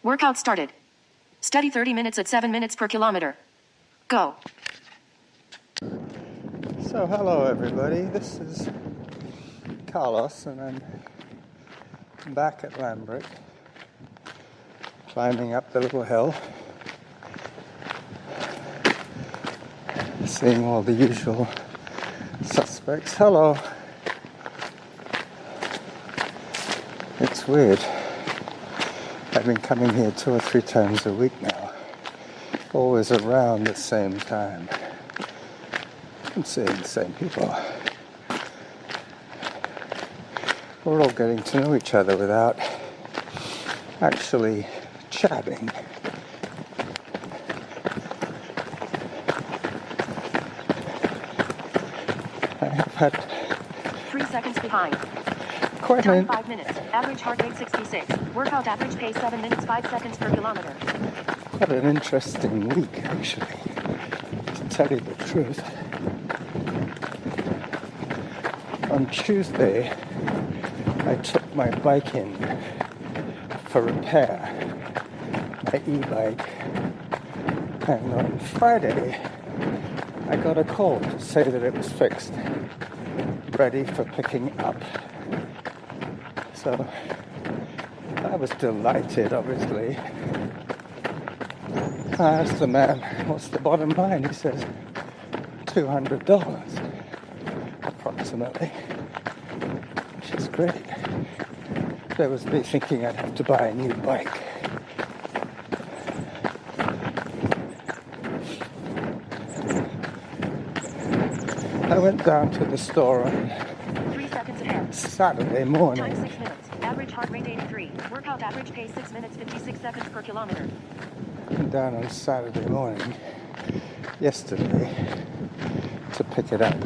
Workout started. Steady 30 minutes at 7 minutes per kilometer. Go. So hello everybody, this is Carlos and I'm back at Lambrick, climbing up the little hill, seeing all the usual suspects. Hello. It's weird. I've been coming here 2 or 3 times a week now, always around the same time. I'm seeing the same people. We're all getting to know each other without actually chatting. I have had 3 seconds behind. quite Time an 5 minutes. Average heart rate 66. Workout average pace 7 minutes 5 seconds per kilometer. quite an interesting week, actually, to tell you the truth. On Tuesday, I took my bike in for repair, my e-bike, and on Friday, I got a call to say that it was fixed, ready for picking up. So I was delighted, obviously. I asked the man, what's the bottom line? He says, $200, approximately, which is great. That was me thinking I'd have to buy a new bike. I went down to the store on 3 seconds ahead. Saturday morning. Time 6 minutes. Average heart rate 83. Workout average pace 6 minutes 56 seconds per kilometer. Down on Saturday morning, yesterday, to pick it up.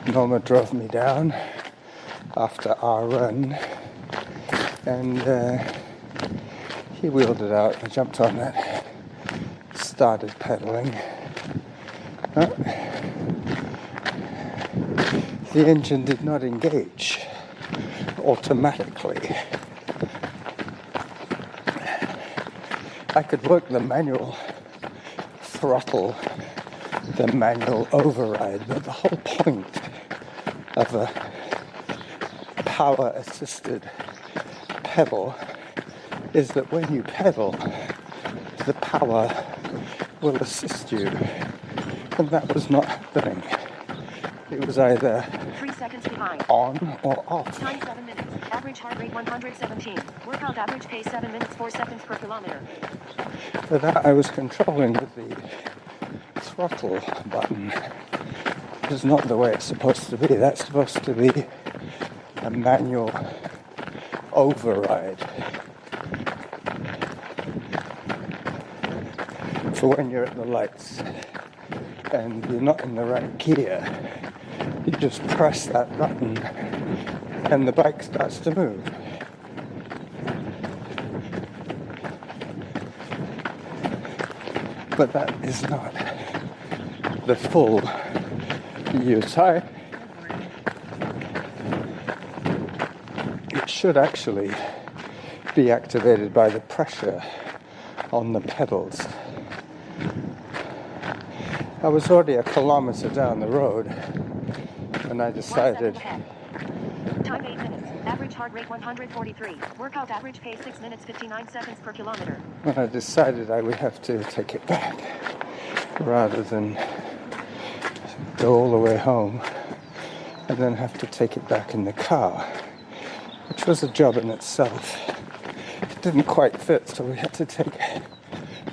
Norma drove me down after our run, and he wheeled it out. I jumped on it, started pedaling. The engine did not engage automatically. I could work the manual throttle, the manual override, but the whole point of a power-assisted pedal is that when you pedal, the power will assist you, and that was not happening. It was either 3 seconds behind. on or off. Time 7 minutes. Average heart rate 117. Workout average pace 7 minutes 4 seconds per kilometer. For that I was controlling with the throttle button. Which is not the way it's supposed to be. That's supposed to be a manual override for when you're at the lights and you're not in the right gear. You just press that button and the bike starts to move. But that is not the full use. It should actually be activated by the pressure on the pedals. I was already a kilometer down the road when I decided. Time 8 minutes. Average heart rate 143. Workout average pace 6 minutes 59 seconds per kilometer. When I decided I would have to take it back rather than go all the way home and then have to take it back in the car, which was a job in itself. It didn't quite fit, so we had to take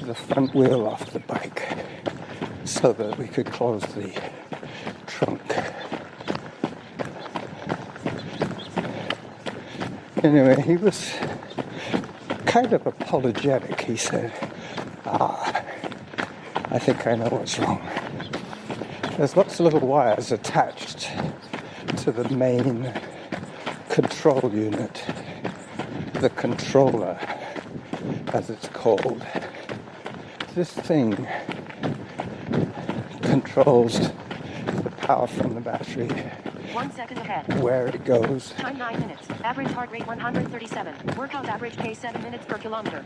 the front wheel off the bike so that we could close the trunk. Anyway, he was kind of apologetic. He said, I think I know what's wrong. There's lots of little wires attached to the main control unit, the controller, as it's called. This thing controls the power from the battery 1 second ahead. where it goes. Time 9 minutes. Average heart rate 137. Workout average pace 7 minutes per kilometer.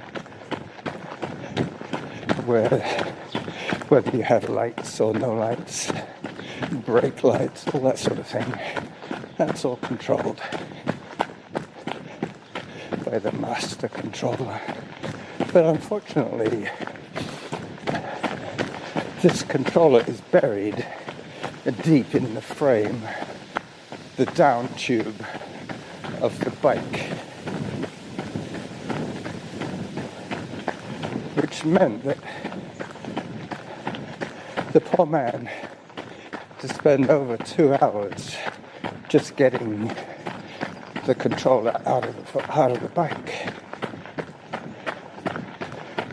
Whether you have lights or no lights, brake lights, all that sort of thing, that's all controlled by the master controller. But unfortunately, this controller is buried deep in the frame, the down tube of the bike, which meant that the poor man had to spend over 2 hours just getting the controller out of the bike.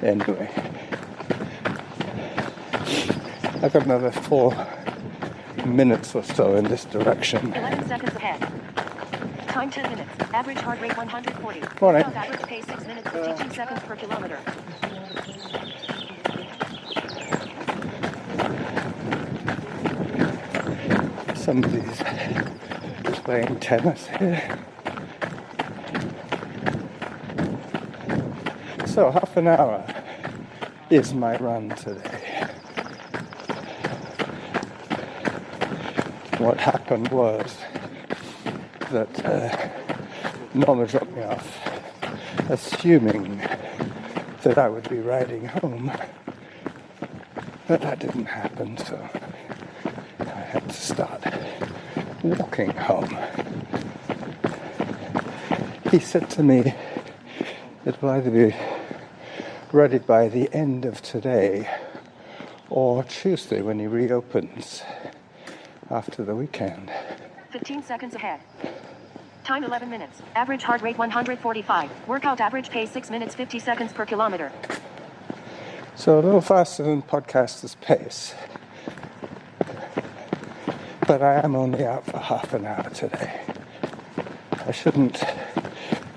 Anyway, I've got another 4 minutes or so in this direction. 11 seconds ahead. Time 10 minutes. Average heart rate 140. Morning. Workout average pace 6 minutes 52 seconds per kilometer. Somebody's playing tennis here. So half an hour is my run today. What happened was that Norma dropped me off, assuming that I would be riding home, but that didn't happen, so I had to start walking home. He said to me, it will either be ready by the end of today or Tuesday when he reopens after the weekend. 15 seconds ahead. Time 11 minutes. Average heart rate 145. Workout average pace 6 minutes 50 seconds per kilometer. So a little faster than podcaster's pace. But I am only out for half an hour today. I shouldn't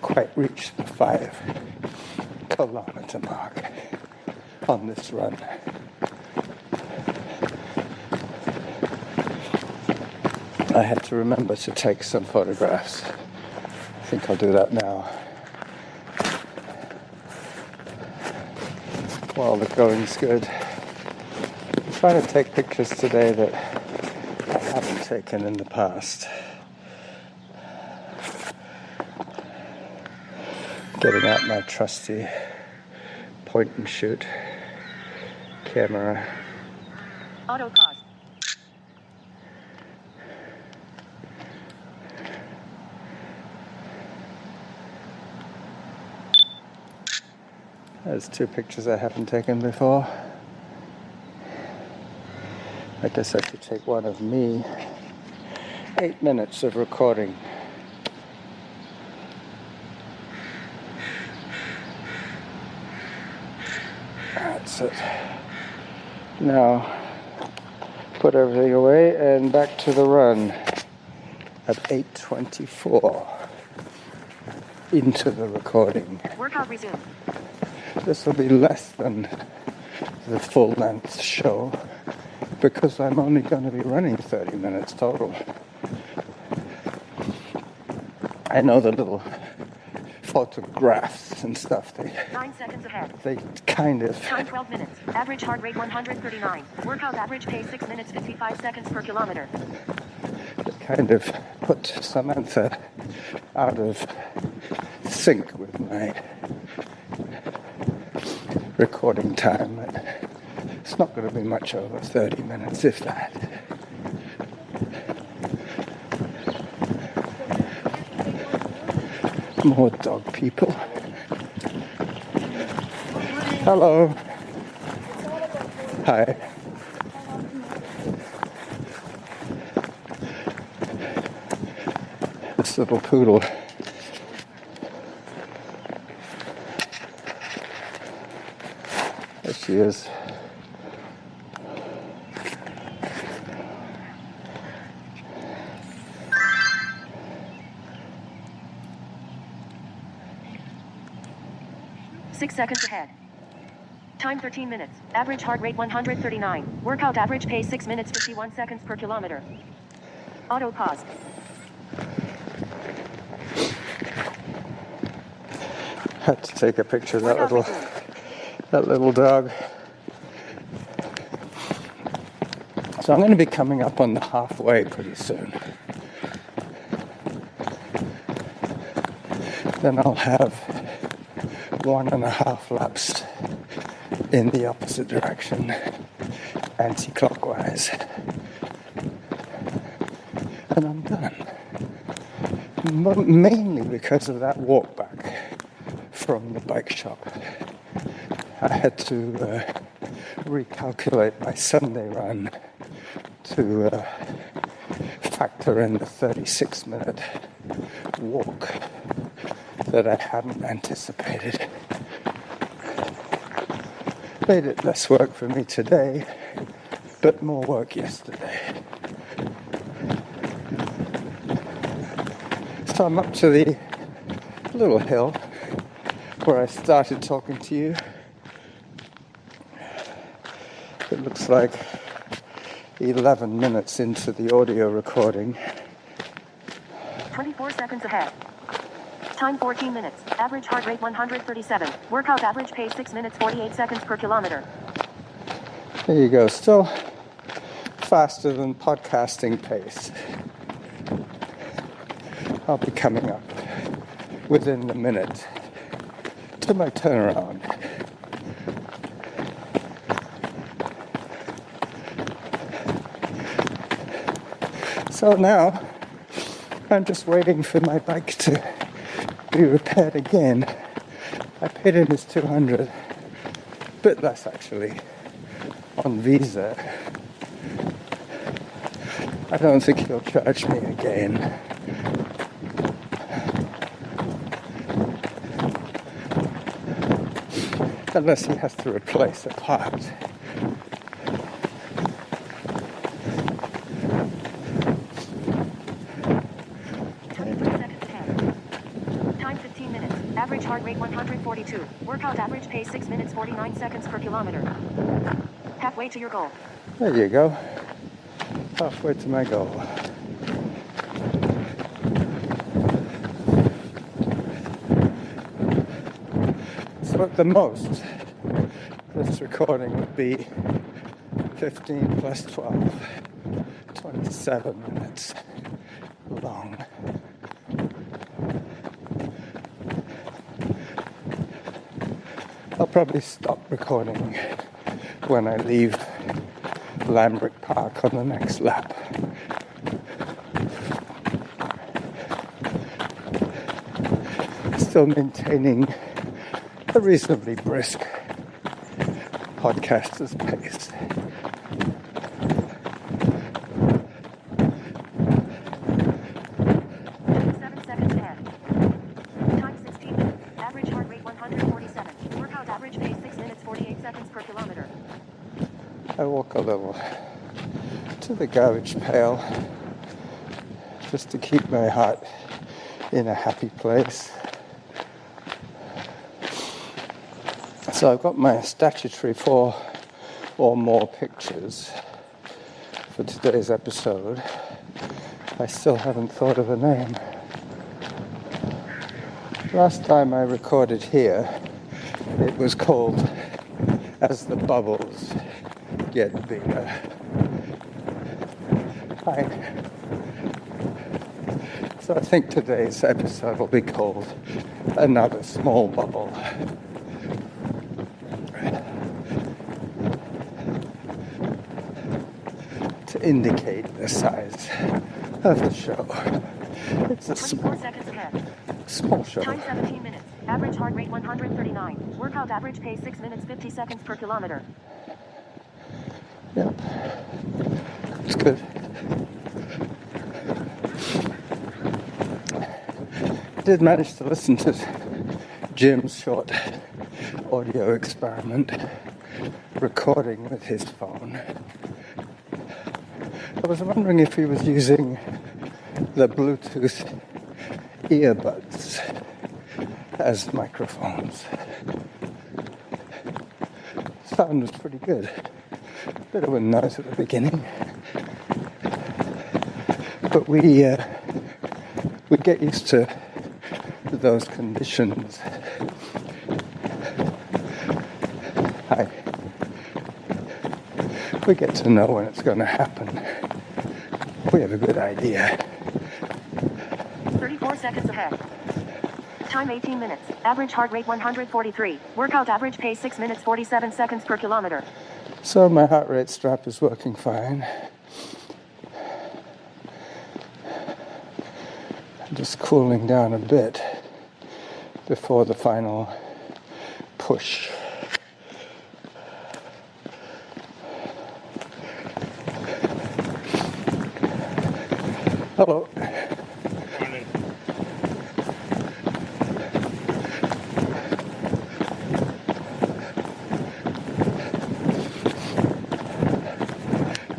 quite reach the 5-kilometer mark on this run. I had to remember to take some photographs. I think I'll do that now. While the going's good. I'm trying to take pictures today that I haven't taken in the past. Getting out my trusty point and shoot camera. Auto pause. There's 2 pictures I haven't taken before. I guess I could take one of me. 8 minutes of recording. That's it. Now, put everything away and back to the run at 8:24 into the recording. Workout resumed. This will be less than the full-length show because I'm only going to be running 30 minutes total. I know the little photographs and stuff, 9 seconds ahead. they kind of Time 12 minutes. Average heart rate 139. Workout average pace 6 minutes 55 seconds per kilometer. put Samantha out of sync with my recording time. It's not going to be much over 30 minutes, if that. More dog people. Hello. Hi. This little poodle. There she is. Six seconds ahead. Time 13 minutes. Average heart rate 139. Workout average pace 6 minutes 51 seconds per kilometer. Auto pause. Had to take a picture of Workout resumed. that little dog. So I'm going to be coming up on the halfway pretty soon. Then I'll have 1.5 laps in the opposite direction, anti-clockwise. And I'm done. Mainly because of that walk back from the bike shop. I had to recalculate my Sunday run to factor in the 36-minute walk that I hadn't anticipated. Made it less work for me today, but more work yesterday. So I'm up to the little hill where I started talking to you. It looks like 11 minutes into the audio recording. 24 seconds ahead. Time 14 minutes. Average heart rate 137. Workout average pace 6 minutes 48 seconds per kilometer. There you go. Still faster than podcasting pace. I'll be coming up within a minute to my turnaround. So now I'm just waiting for my bike to be repaired again. I paid him his 200, bit less actually, on Visa. I don't think he'll charge me again. Unless he has to replace a part. 23 seconds ahead. Time 15 minutes. Average heart rate 142. Workout average pace 6 minutes 49 seconds per kilometer. Halfway to your goal. There you go. Halfway to my goal. So at the most, this recording would be 15 plus 12, 27 minutes long. I'll probably stop recording when I leave Lambrick Park on the next lap. Still maintaining a reasonably brisk podcaster's pace. I walk a little to the garbage pail just to keep my heart in a happy place. So I've got my statutory 4 or more pictures for today's episode. I still haven't thought of a name. Last time I recorded here, it was called As the Bubbles Get Bigger. So I think today's episode will be called Another Small Bubble. To indicate the size of the show. It's a 24 seconds ahead. small show. Time 17 minutes. Average heart rate 139. Workout average pace 6 minutes 50 seconds per kilometer. Yep. It's good. I did manage to listen to Jim's short audio experiment recording with his phone. I was wondering if he was using the Bluetooth earbuds as microphones. Sound was pretty good. Bit of a noise at the beginning. But we get used to those conditions. We get to know when it's going to happen. We have a good idea. 34 seconds ahead. Time 18 minutes. Average heart rate 143. Workout average pace 6 minutes 47 seconds per kilometer. So my heart rate strap is working fine. I'm just cooling down a bit before the final push. Hello. Morning.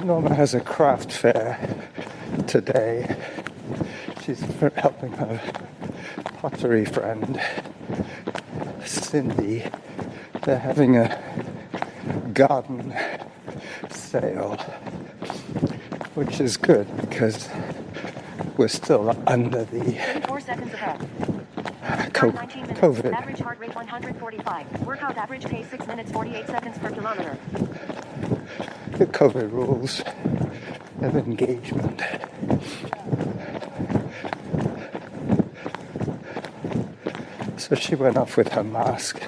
Norma has a craft fair today. She's helping her pottery friend, Cindy. They're having a garden sale, which is good because we're still under the 34 seconds ahead. Time 19 minutes. COVID. Average heart rate 145. Workout average pace 6 minutes 48 seconds per kilometer. The COVID rules of engagement. So she went off with her mask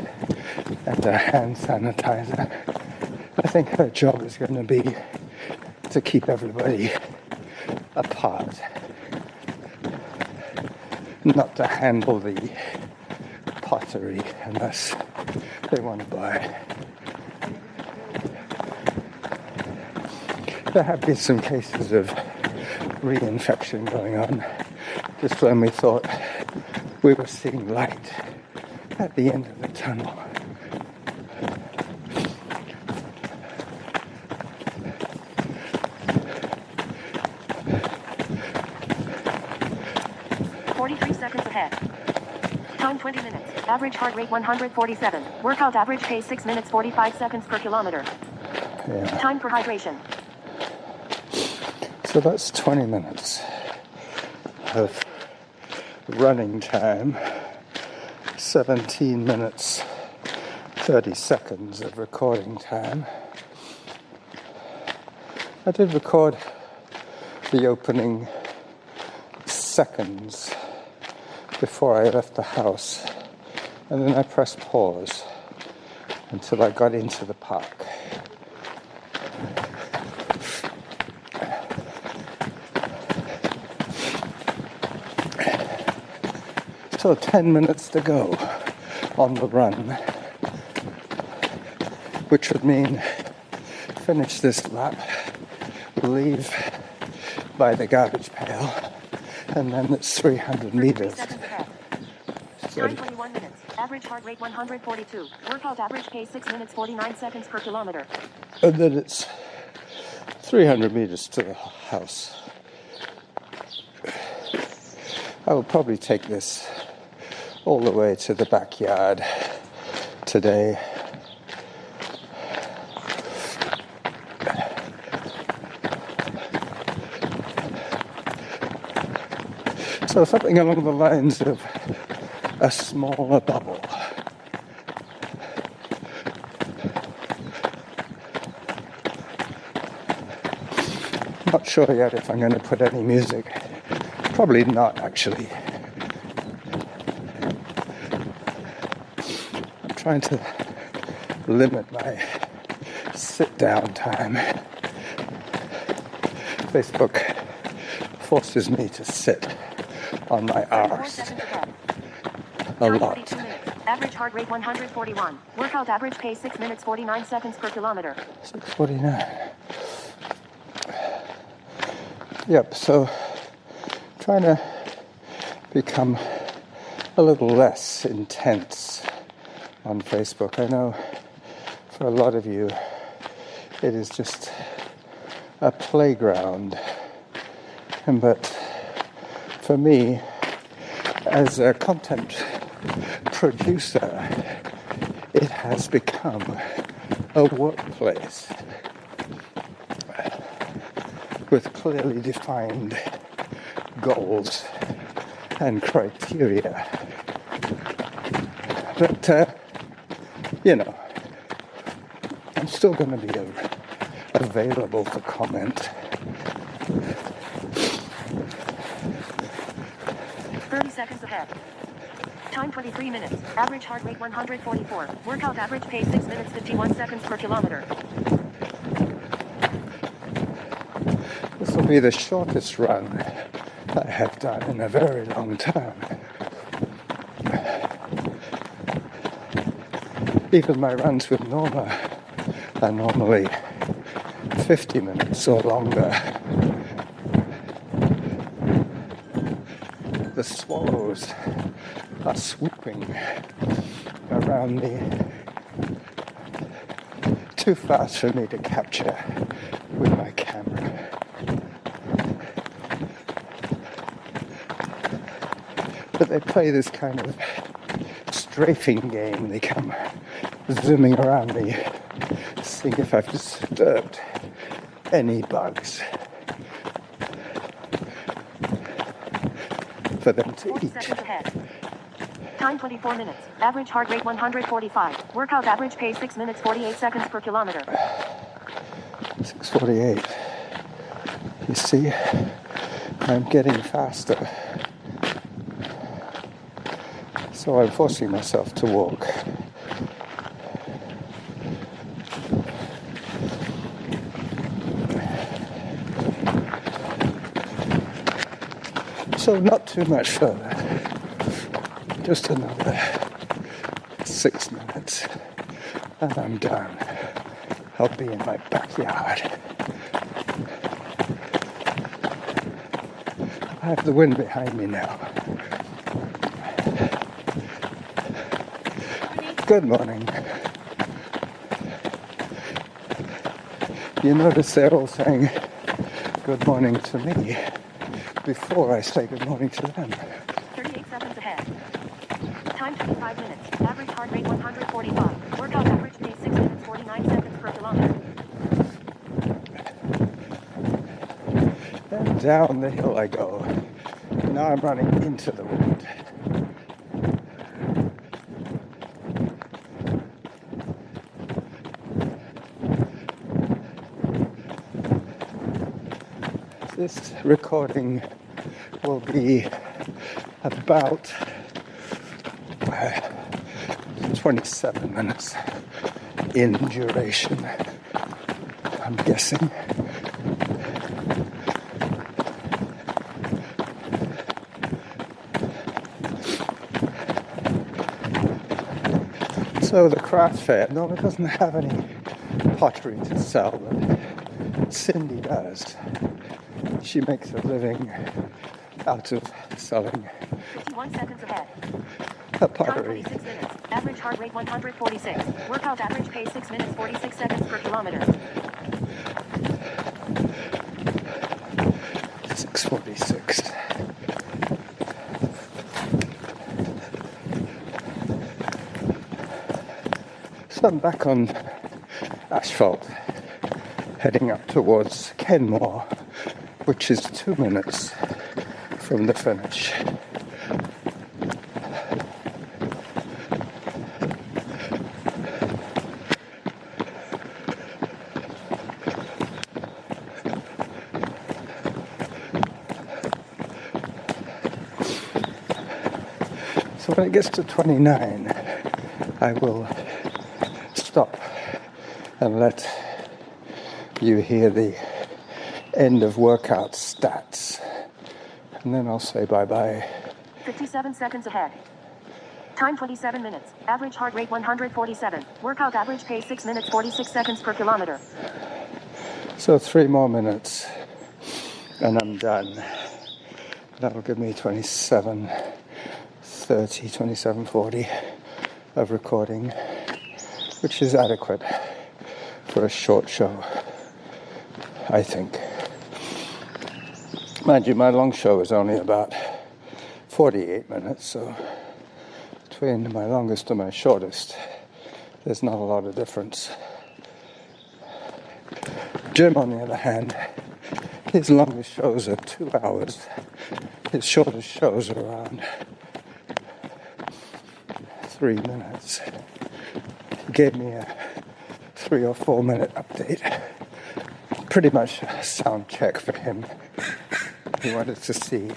and her hand sanitizer. I think her job is going to be to keep everybody apart, not to handle the pottery unless they want to buy. There have been some cases of reinfection going on just when we thought we were seeing light at the end of the tunnel. Seconds ahead. Time 20 minutes. Average heart rate 147. Workout average pace 6 minutes 45 seconds per kilometer. Yeah. Time for hydration. So that's 20 minutes of running time, 17 minutes 30 seconds of recording time. I did record the opening seconds before I left the house, and then I pressed pause until I got into the park. So 10 minutes to go on the run, which would mean finish this lap, leave by the garbage pail, and then it's 300 meters. Time 21 minutes. Average heart rate 142. Workout average pace 6 minutes 49 seconds per kilometer. And then it's 300 meters to the house. I will probably take this all the way to the backyard today. So something along the lines of a smaller bubble. Not sure yet if I'm going to put any music. Probably not, actually. I'm trying to limit my sit-down time. Facebook forces me to sit on my arse a lot. Average heart rate 141. Workout average pace 6 minutes 49 seconds per kilometer. 6:49. Yep, so trying to become a little less intense on Facebook. I know for a lot of you it is just a playground, but for me, as a content producer, it has become a workplace with clearly defined goals and criteria. But, I'm still going to be available for comment. 30 seconds ahead. Time 23 minutes. Average heart rate 144. Workout average pace 6 minutes 51 seconds per kilometer. This will be the shortest run I have done in a very long time. Even my runs with Norma are normally 50 minutes or longer. The swallows are swooping around me, too fast for me to capture with my camera. But they play this kind of strafing game. They come zooming around me, seeing if I've disturbed any bugs for them to 40 eat. seconds ahead. Time 24 minutes. Average heart rate 145. Workout average pace 6 minutes 48 seconds per kilometer. 6:48. You see, I'm getting faster. So I'm forcing myself to walk. So not too much further. Just another 6 minutes and I'm done. I'll be in my backyard. I have the wind behind me now. Good morning. You notice they're all saying good morning to me before I say good morning to them. 38 seconds ahead. Time 25 minutes. Average heart rate 145. Workout average pace 6 minutes 49 seconds per kilometer. And down the hill I go. Now I'm running into the wind. This recording will be about 27 minutes in duration, I'm guessing. So the craft fair, no, it doesn't have any pottery to sell, but Cindy does. She makes a living out of selling 51 seconds ahead. her Time pottery. 26 minutes. Average heart rate 146. Workout average pace 6 minutes 46 seconds per kilometer. 6:46. So I'm back on asphalt, heading up towards Kenmore, which is 2 minutes from the finish. So when it gets to 29, I will stop and let you hear the end of workout stats. And then I'll say bye-bye. 57 seconds ahead. Time 27 minutes. Average heart rate 147. Workout average pace 6 minutes 46 seconds per kilometer. So 3 more minutes and I'm done. That'll give me 27:40 of recording, which is adequate for a short show, I think. Mind you, my long show is only about 48 minutes, so between my longest and my shortest, there's not a lot of difference. Jim, on the other hand, His longest shows are 2 hours. His shortest shows are around 3 minutes. He gave me a 3 or 4 minute update. Pretty much a sound check for him. He wanted to see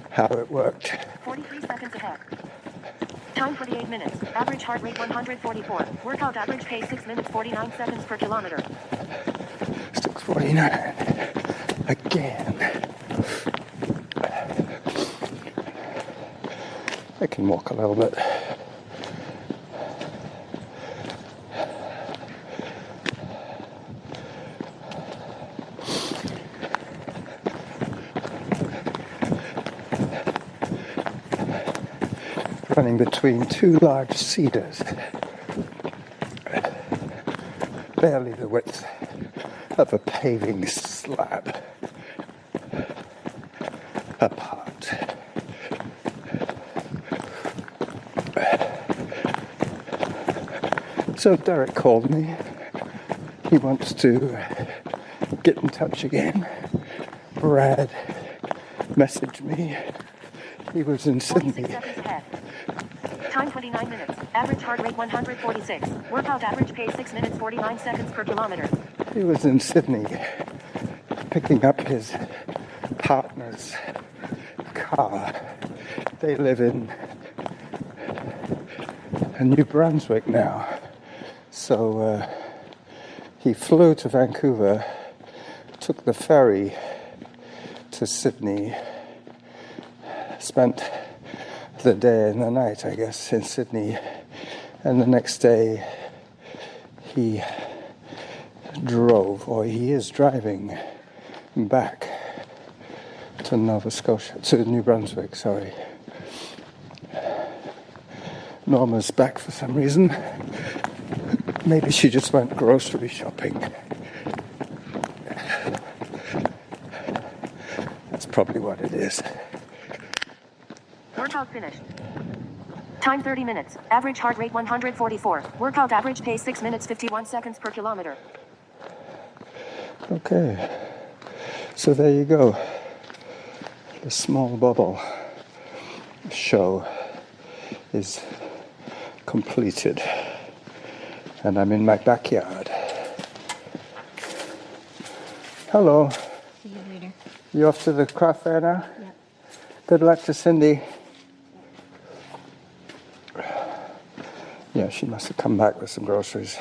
how it worked. 43 seconds ahead. Time 28 minutes. Average heart rate 144. Workout average pace 6 minutes 49 seconds per kilometer. 6:49. Again. I can walk a little bit. Running between 2 large cedars, barely the width of a paving slab apart. So Derek called me. He wants to get in touch again. Brad messaged me. He was in 46 Sydney. seconds ahead. Time 29 minutes. Average heart rate 146. Workout average pace 6 minutes 49 seconds per kilometer. He was in Sydney picking up his partner's car. They live in New Brunswick now. So he flew to Vancouver, took the ferry to Sydney, spent the day and the night, I guess, in Sydney, and the next day he drove, or he is driving back to Nova Scotia, to New Brunswick, sorry. Norma's back for some reason. Maybe she just went grocery shopping. That's probably what it is. Workout finished. Time 30 minutes. Average heart rate 144. Workout average pace 6 minutes 51 seconds per kilometer. Okay. So there you go. The small bubble show is completed. And I'm in my backyard. Hello. See you later. You off to the craft fair now? Yep. Good luck to Cindy. Yeah, she must have come back with some groceries.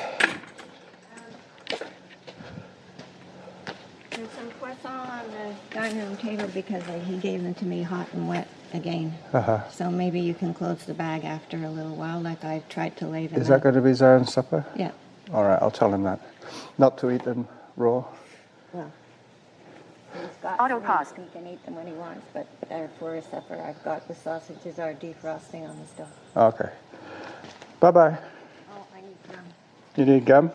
There's some croissants on the dining room table because he gave them to me hot and wet again. Uh-huh. So maybe you can close the bag after a little while, like I tried to lay them Is that out. going to be Zaren's supper? Yeah. All right, I'll tell him that. Not to eat them raw. Well, he's got Auto them. pause. He can eat them when he wants, but they're for his supper. I've got the sausages are defrosting on the stove. Okay. Bye-bye. Oh, I need gum. You need gum?